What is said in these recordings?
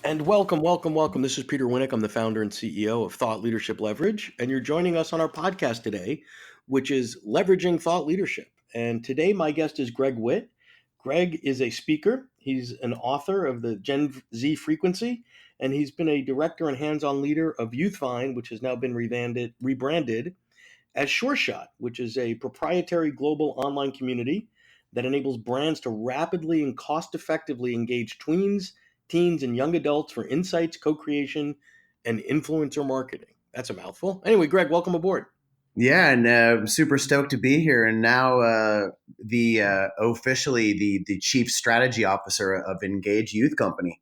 And welcome, welcome, welcome. This is Peter Winick. I'm the founder and CEO of Thought Leadership Leverage. And you're joining us on our podcast today, which is Leveraging Thought Leadership. And today, my guest is Greg Witt. Greg is a speaker, he's an author of the Gen Z Frequency, and he's been a director and hands on leader of YouthVine, which has now been rebranded as SureShot, which is a proprietary global online community that enables brands to rapidly and cost effectively engage tweens, teens, and young adults for insights, co creation, and influencer marketing. That's a mouthful. Anyway, Greg, welcome aboard. Yeah, and I'm super stoked to be here. And now the officially the chief strategy officer of Engage Youth Company.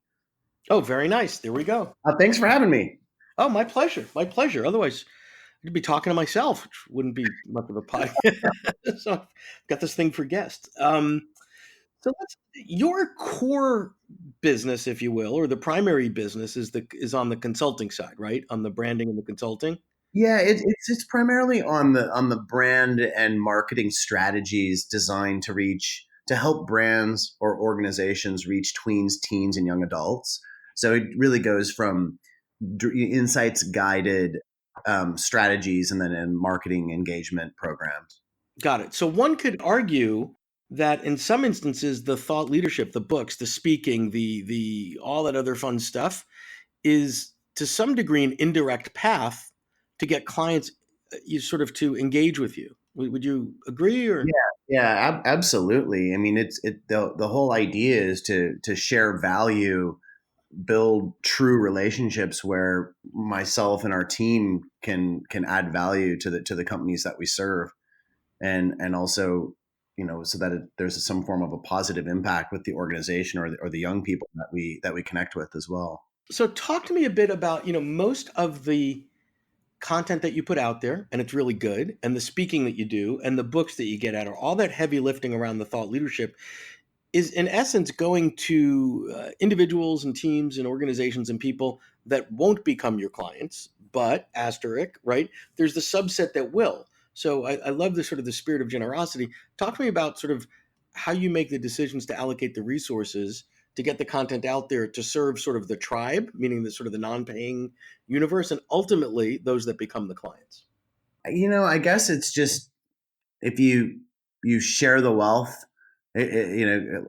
Oh, very nice. There we go. Thanks for having me. Oh, my pleasure. My pleasure. Otherwise, I'd be talking to myself, which wouldn't be much of a podcast. So I've got this thing for guests. So let's your core business, if you will, or the primary business is on the consulting side, right? On the branding and the consulting. Yeah, it's primarily on the brand and marketing strategies designed to help brands or organizations reach tweens, teens, and young adults. So it really goes from insights guided strategies and marketing engagement programs. Got it. So one could argue that in some instances, the thought leadership, the books, the speaking, the all that other fun stuff is to some degree an indirect path to get clients you sort of to engage with you. Would you agree or? Yeah, absolutely. I mean, the whole idea is to share value, build true relationships where myself and our team can add value to the companies that we serve, and also so that there's some form of a positive impact with the organization or the young people that we connect with as well. So talk to me a bit about, most of the content that you put out there, and it's really good, and the speaking that you do, and the books that you get out, or all that heavy lifting around the thought leadership is in essence going to individuals and teams and organizations and people that won't become your clients, but asterisk, right? There's the subset that will. So I love the sort of the spirit of generosity. Talk to me about sort of how you make the decisions to allocate the resources to get the content out there to serve sort of the tribe, meaning the sort of the non-paying universe, and ultimately those that become the clients. I guess it's just if you share the wealth, I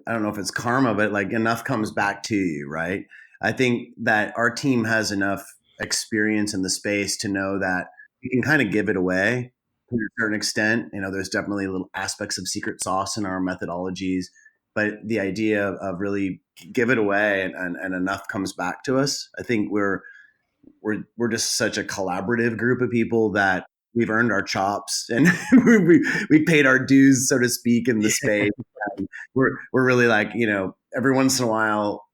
don't know if it's karma, but like enough comes back to you, right? I think that our team has enough experience in the space to know that you can kind of give it away to a certain extent. There's definitely little aspects of secret sauce in our methodologies, but the idea of really give it away and enough comes back to us. I think we're just such a collaborative group of people that we've earned our chops and we paid our dues, so to speak, in the space. We're really like, every once in a while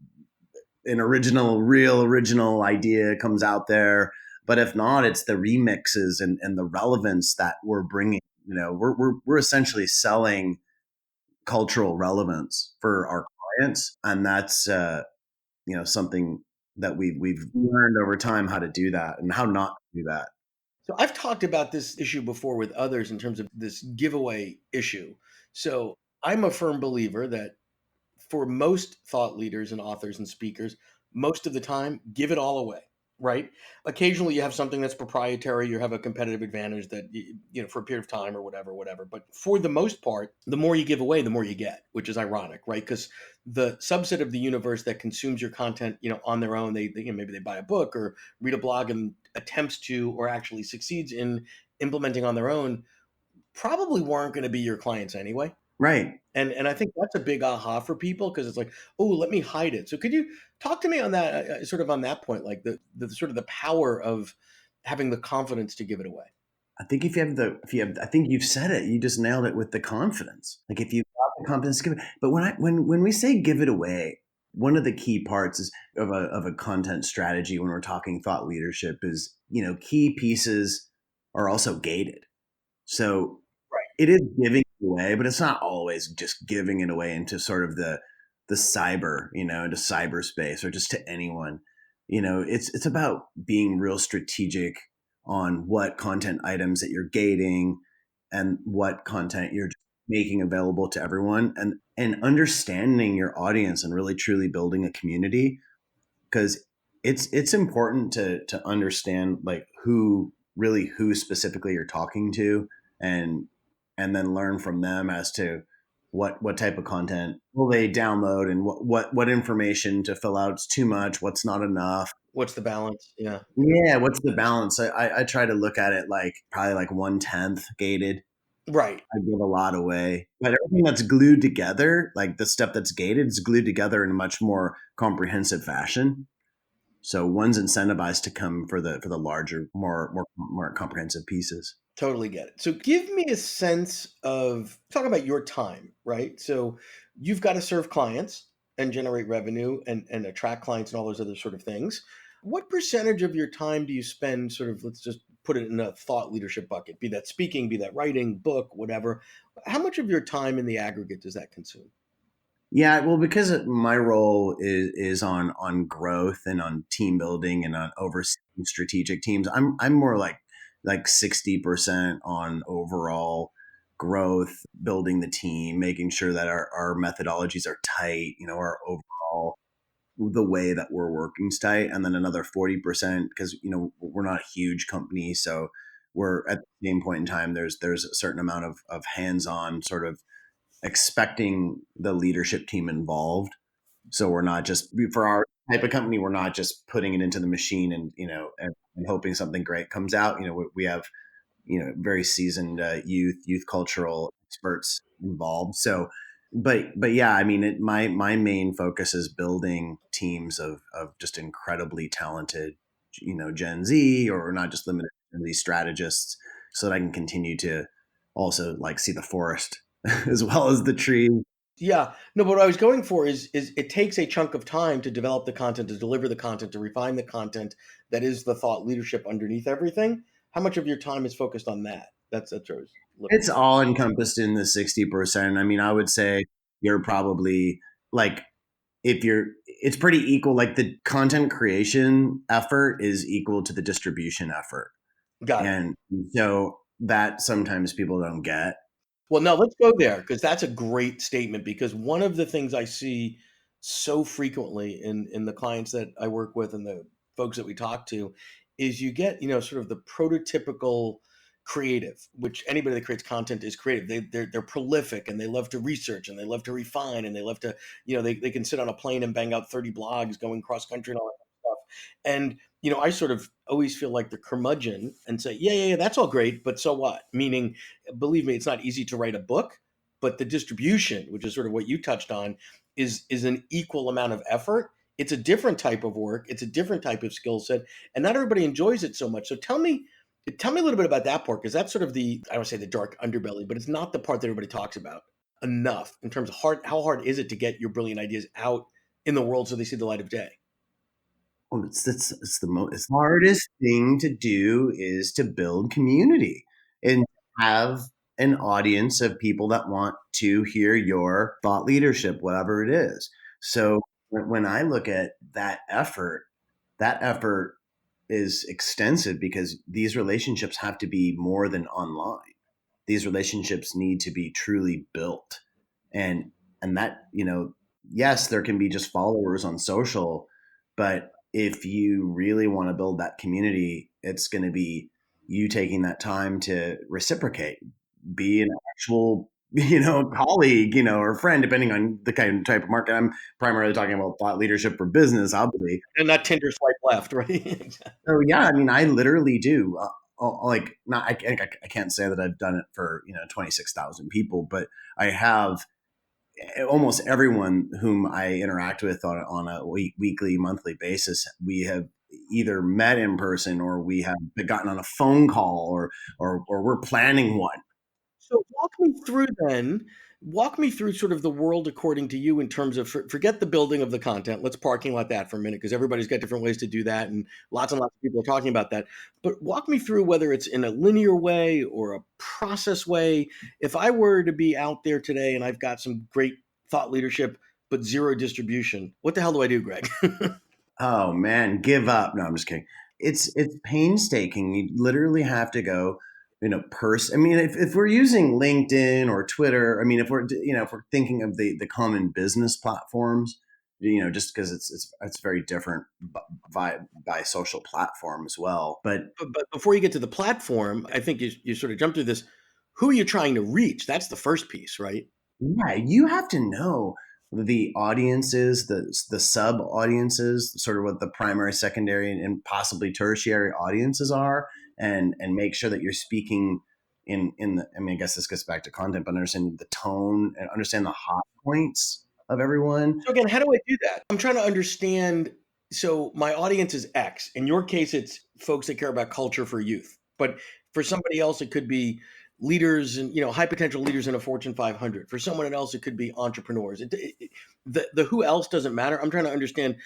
an real original idea comes out there, but if not, it's the remixes and the relevance that we're bringing. We're essentially selling cultural relevance for our clients, and that's something that we've learned over time how to do that and how not to do that. So I've talked about this issue before with others in terms of this giveaway issue. So I'm a firm believer that for most thought leaders and authors and speakers, most of the time, give it all away, right? Occasionally, you have something that's proprietary, you have a competitive advantage that, for a period of time or whatever, whatever. But for the most part, the more you give away, the more you get, which is ironic, right? Because the subset of the universe that consumes your content, on their own, they maybe they buy a book or read a blog and attempts to or actually succeeds in implementing on their own, probably weren't going to be your clients anyway. Right. And I think that's a big aha for people because it's like, oh, let me hide it. So could you talk to me on that, sort of on that point, like the sort of the power of having the confidence to give it away? I think I think you've said it. You just nailed it with the confidence. Like if you've got the confidence, give it. But when we say give it away, one of the key parts is of a content strategy when we're talking thought leadership is, key pieces are also gated. So Right. it is giving it away, but it's not always just giving it away into sort of the cyber, into cyberspace or just to anyone. It's about being real strategic on what content items that you're gating and what content you're making available to everyone and understanding your audience and really truly building a community. Because It's important to understand like who specifically you're talking to, and then learn from them as to what type of content will they download, and what information to fill out is too much, what's not enough. What's the balance? Yeah. Yeah, what's the balance? I try to look at it like probably like 1/10 gated. Right. I give a lot away, but everything that's glued together, like the stuff that's gated, is glued together in a much more comprehensive fashion. So one's incentivized to come for the larger, more comprehensive pieces. Totally get it. So give me a sense of talk about your time, right? So you've got to serve clients and generate revenue and attract clients and all those other sort of things. What percentage of your time do you spend sort of, let's just put it in a thought leadership bucket, be that speaking, be that writing, book, whatever. How much of your time in the aggregate does that consume? Yeah, well, because my role is on growth and on team building and on overseeing strategic teams. I'm more like 60% on overall growth, building the team, making sure that our methodologies are tight. You know, our overall the way that we're working tight, and then another 40% because we're not a huge company, so we're at the same point in time. There's a certain amount of hands on sort of expecting the leadership team involved. So we're not just for our type of company, we're not just putting it into the machine and and hoping something great comes out. We have very seasoned youth cultural experts involved. So, but yeah, I mean, my main focus is building teams of just incredibly talented, Gen Z, or not just limited to Gen Z strategists, so that I can continue to also like see the forest as well as the trees. Yeah. No, but what I was going for is it takes a chunk of time to develop the content, to deliver the content, to refine the content that is the thought leadership underneath everything. How much of your time is focused on that? That's what I was looking It's for. all encompassed in the 60%. I mean, I would say you're probably like if you're it's pretty equal, like the content creation effort is equal to the distribution effort, Got it. and so that sometimes people don't get. Well, now let's go there because that's a great statement. Because one of the things I see so frequently in the clients that I work with and the folks that we talk to is you get sort of the prototypical creative, which anybody that creates content is creative. They're prolific and they love to research and they love to refine and they love to they can sit on a plane and bang out 30 blogs going cross country and all that kind of stuff. And I sort of always feel like the curmudgeon and say, yeah, yeah, yeah, that's all great, but so what? Meaning, believe me, it's not easy to write a book, but the distribution, which is sort of what you touched on, is an equal amount of effort. It's a different type of work. It's a different type of skill set, and not everybody enjoys it so much. So tell me a little bit about that part because that's sort of the I don't say the dark underbelly, but it's not the part that everybody talks about enough in terms of how hard is it to get your brilliant ideas out in the world so they see the light of day. Well, it's the most hardest thing to do is to build community and have an audience of people that want to hear your thought leadership, whatever it is. So when I look at that effort is extensive because these relationships have to be more than online. These relationships need to be truly built. And that, yes, there can be just followers on social, but if you really want to build that community, it's going to be you taking that time to reciprocate, be an actual, colleague, or friend, depending on the kind of type of market. I'm primarily talking about thought leadership for business, obviously. And not Tinder swipe left, right? So yeah, I mean, I literally do. Like, not I can't say that I've done it for 26,000 people, but I have almost everyone whom I interact with on a weekly, monthly basis. We have either met in person or we have gotten on a phone call or we're planning one. So walk me through sort of the world according to you in terms of forget the building of the content. Let's parking lot that for a minute because everybody's got different ways to do that and lots of people are talking about that. But walk me through whether it's in a linear way or a process way. If I were to be out there today and I've got some great thought leadership but zero distribution, what the hell do I do, Greg? Oh man, give up. No, I'm just kidding. It's painstaking. You literally have to go, I mean, if we're using LinkedIn or Twitter, I mean, if we're thinking of the common business platforms, just because it's very different by social platform as well. But But before you get to the platform, I think you sort of jump through this. Who are you trying to reach? That's the first piece, right? yeah, you have to know the audiences, the sub audiences, sort of what the primary, secondary, and possibly tertiary audiences are, and make sure that you're speaking in the. I mean, I guess this gets back to content, but understand the tone and understand the hot points of everyone. So again, how do I do that? I'm trying to understand. So my audience is X. In your case, it's folks that care about culture for youth. But for somebody else, it could be leaders and high potential leaders in a Fortune 500. For someone else, it could be entrepreneurs. The who else doesn't matter. I'm trying to understand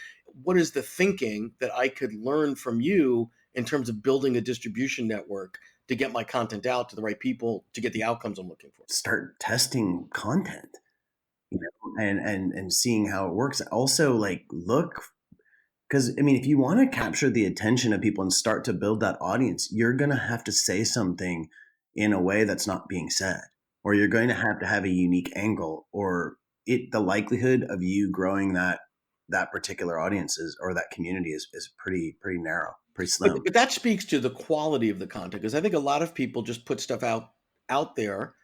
what is the thinking that I could learn from you in terms of building a distribution network to get my content out to the right people to get the outcomes I'm looking for. Start testing content, and seeing how it works. Also, like, look, because I mean, if you want to capture the attention of people and start to build that audience, you're going to have to say something in a way that's not being said, or you're going to have a unique angle, or the likelihood of you growing that particular audience or that community is pretty narrow, pretty But slim. but that speaks to the quality of the content because I think a lot of people just put stuff out there,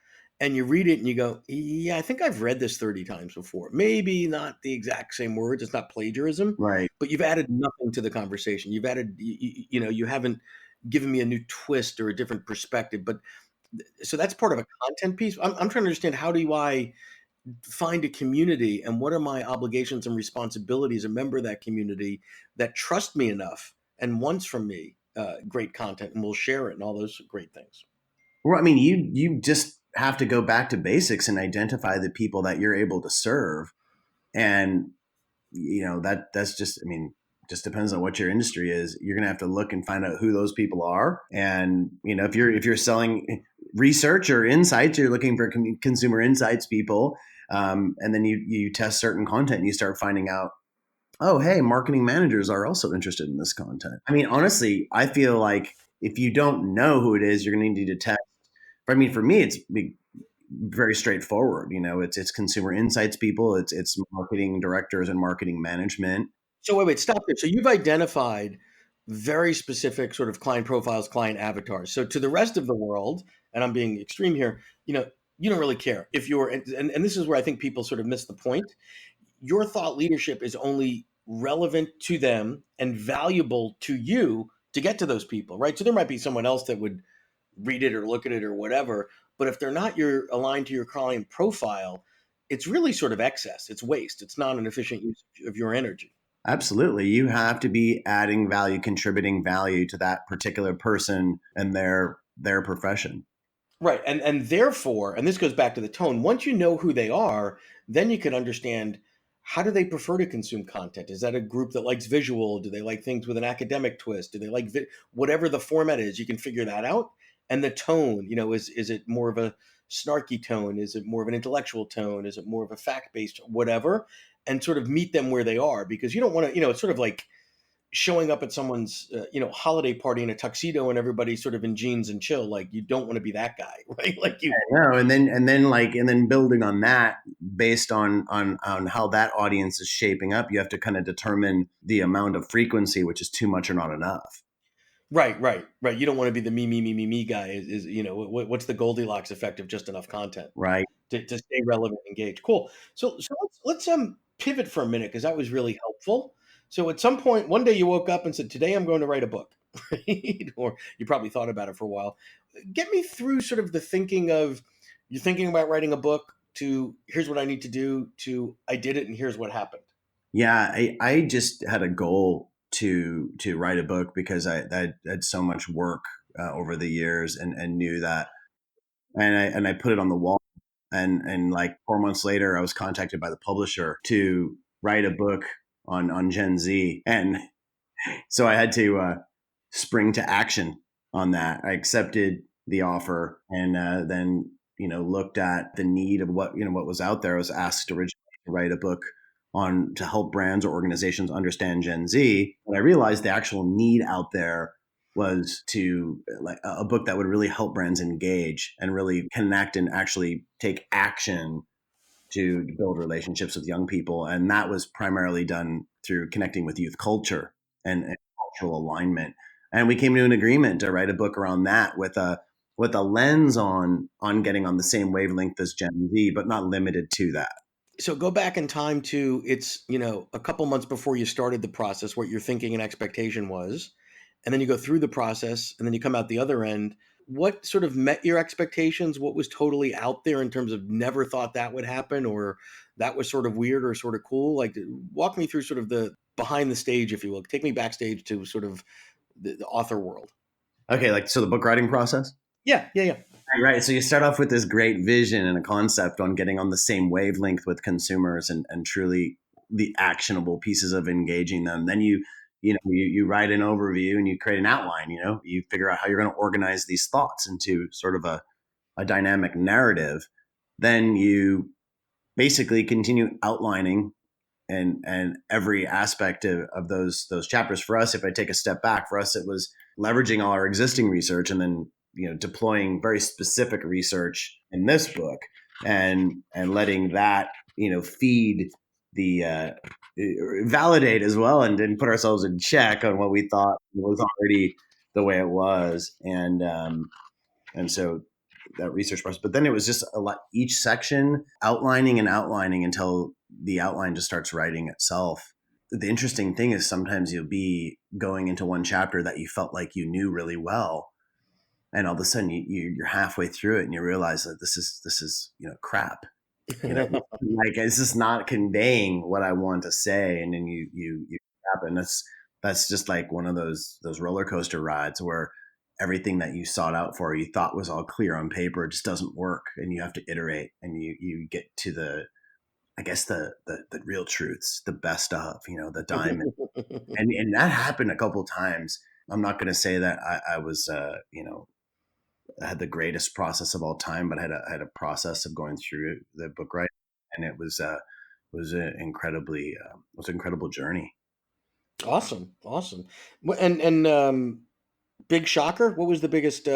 and you read it and you go, "Yeah, I think I've read this 30 times before." Maybe not the exact same words, it's not plagiarism, Right. but you've added nothing to the conversation. You've added you haven't given me a new twist or a different perspective, but so that's part of a content piece. I'm trying to understand how do I find a community and what are my obligations and responsibilities, a member of that community that trust me enough and wants from me great content and will share it and all those great things. Well, I mean, you just have to go back to basics and identify the people that you're able to serve, and that's just, I mean, just depends on what your industry is. You're going to have to look and find out who those people are. And if you're selling research or insights, you're looking for consumer insights people. And then you test certain content and you start finding out, oh, hey, marketing managers are also interested in this content. I mean, honestly, I feel like if you don't know who it is, you're going to need to test. I mean, for me, it's very straightforward. It's consumer insights people, it's marketing directors and marketing management. So wait, stop there. So you've identified very specific sort of client profiles, client avatars. So to the rest of the world, and I'm being extreme here, you don't really care if you're, and this is where I think people sort of miss the point. Your thought leadership is only relevant to them and valuable to you to get to those people, right? So there might be someone else that would read it or look at it or whatever, but if they're not aligned to your client profile, it's really sort of excess. It's waste. It's not an efficient use of your energy. Absolutely, you have to be adding value, contributing value to that particular person and their profession. Right. And therefore, and this goes back to the tone, once you know who they are, then you can understand how do they prefer to consume content? Is that a group that likes visual? Do they like things with an academic twist? Do they like whatever the format is? You can figure that out. And the tone, is it more of a snarky tone? Is it more of an intellectual tone? Is it more of a fact-based whatever? And sort of meet them where they are because you don't want to, it's sort of like showing up at someone's holiday party in a tuxedo and everybody's sort of in jeans and chill. Like you don't want to be that guy, right? Like you. No, and then building on that, based on how that audience is shaping up, you have to kind of determine the amount of frequency, which is too much or not enough. Right. You don't want to be the me guy. What's the Goldilocks effect of just enough content Right. to stay relevant, and engaged? Cool. So let's pivot for a minute because that was really helpful. So at some point, one day you woke up and said, "Today I'm going to write a book," right? Or you probably thought about it for a while. Get me through sort of the thinking of you're thinking about writing a book to here's what I need to do to I did it and here's what happened. Yeah, I just had a goal to write a book because I had so much work over the years, and knew that, and I put it on the wall, and like 4 months later, I was contacted by the publisher to write a book on Gen Z, and so I had to spring to action on that. I accepted the offer, and then looked at the need of what was out there. I was asked originally to write a book on to help brands or organizations understand Gen Z, but I realized the actual need out there was to like a book that would really help brands engage and really connect and actually take action to build relationships with young people. And that was primarily done through connecting with youth culture and cultural alignment. And we came to an agreement to write a book around that with a lens on getting on the same wavelength as Gen Z, but not limited to that. So go back in time to it's, a couple months before you started the process, what your thinking and expectation was. And then you go through the process and then you come out the other end. What sort of met your expectations? What was totally out there in terms of never thought that would happen, or that was sort of weird or sort of cool? Like, walk me through sort of the behind the stage, if you will. Take me backstage to sort of the author world. Okay, like so the book writing process? Yeah, yeah, yeah. Right. So you start off with this great vision and a concept on getting on the same wavelength with consumers and truly the actionable pieces of engaging them. Then you write an overview and you create an outline, you figure out how you're going to organize these thoughts into sort of a dynamic narrative. Then you basically continue outlining and every aspect of those chapters. For us, if I take a step back, for us it was leveraging all our existing research and then deploying very specific research in this book and letting that feed the validate as well and put ourselves in check on what we thought was already the way it was and so that research process. But then it was just a lot, each section outlining and outlining until the outline just starts writing itself. The interesting thing is sometimes you'll be going into one chapter that you felt like you knew really well, and all of a sudden you're halfway through it and you realize that this is crap. Like it's just not conveying what I want to say, and then you happen. That's just like one of those roller coaster rides where everything that you sought out for, you thought was all clear on paper, just doesn't work, and you have to iterate, and you get to I guess the real truths, the best of, the diamond, and that happened a couple times. I'm not going to say that I was I had the greatest process of all time, but I had a process of going through the book writing, and it was an incredible journey. Awesome, awesome. And big shocker. What was the biggest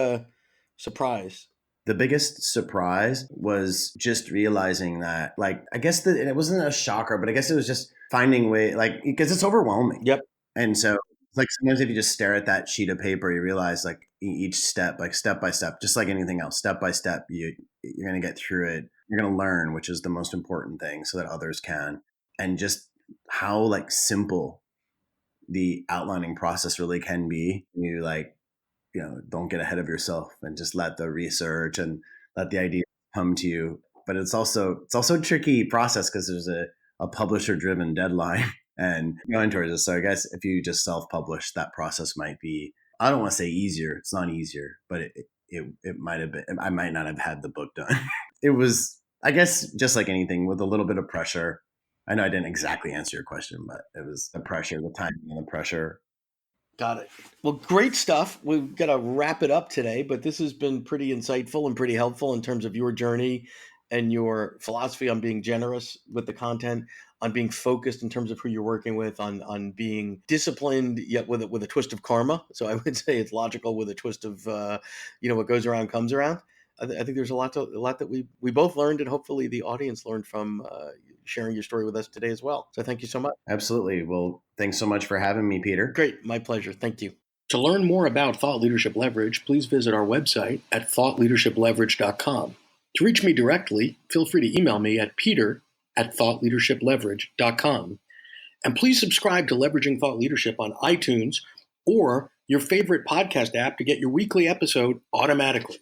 surprise? The biggest surprise was just realizing that, like, I guess that and it wasn't a shocker, but I guess it was just finding way, like, because it's overwhelming. Yep. And so, like, sometimes if you just stare at that sheet of paper, you realize, like, each step, like, step by step, just like anything else, step by step, you're going to get through it. You're going to learn, which is the most important thing, so that others can. And just how, like, simple the outlining process really can be. You, like, don't get ahead of yourself and just let the research and let the idea come to you. But it's also a tricky process because there's a publisher driven deadline and going towards it. So I guess if you just self publish, that process might be, I don't want to say easier. It's not easier, but it might have been. I might not have had the book done. It was, I guess, just like anything with a little bit of pressure. I know I didn't exactly answer your question, but it was the pressure, the timing and the pressure. Got it. Well, great stuff. We've got to wrap it up today, but this has been pretty insightful and pretty helpful in terms of your journey and your philosophy on being generous with the content, on being focused in terms of who you're working with, on being disciplined yet with a twist of karma. So I would say it's logical with a twist of what goes around comes around. I think there's a lot that we both learned, and hopefully the audience learned from sharing your story with us today as well. So thank you so much. Absolutely. Well, thanks so much for having me, Peter. Great. My pleasure. Thank you. To learn more about Thought Leadership Leverage, please visit our website at thoughtleadershipleverage.com. To reach me directly, feel free to email me at peter@thoughtleadershipleverage.com. And please subscribe to Leveraging Thought Leadership on iTunes or your favorite podcast app to get your weekly episode automatically.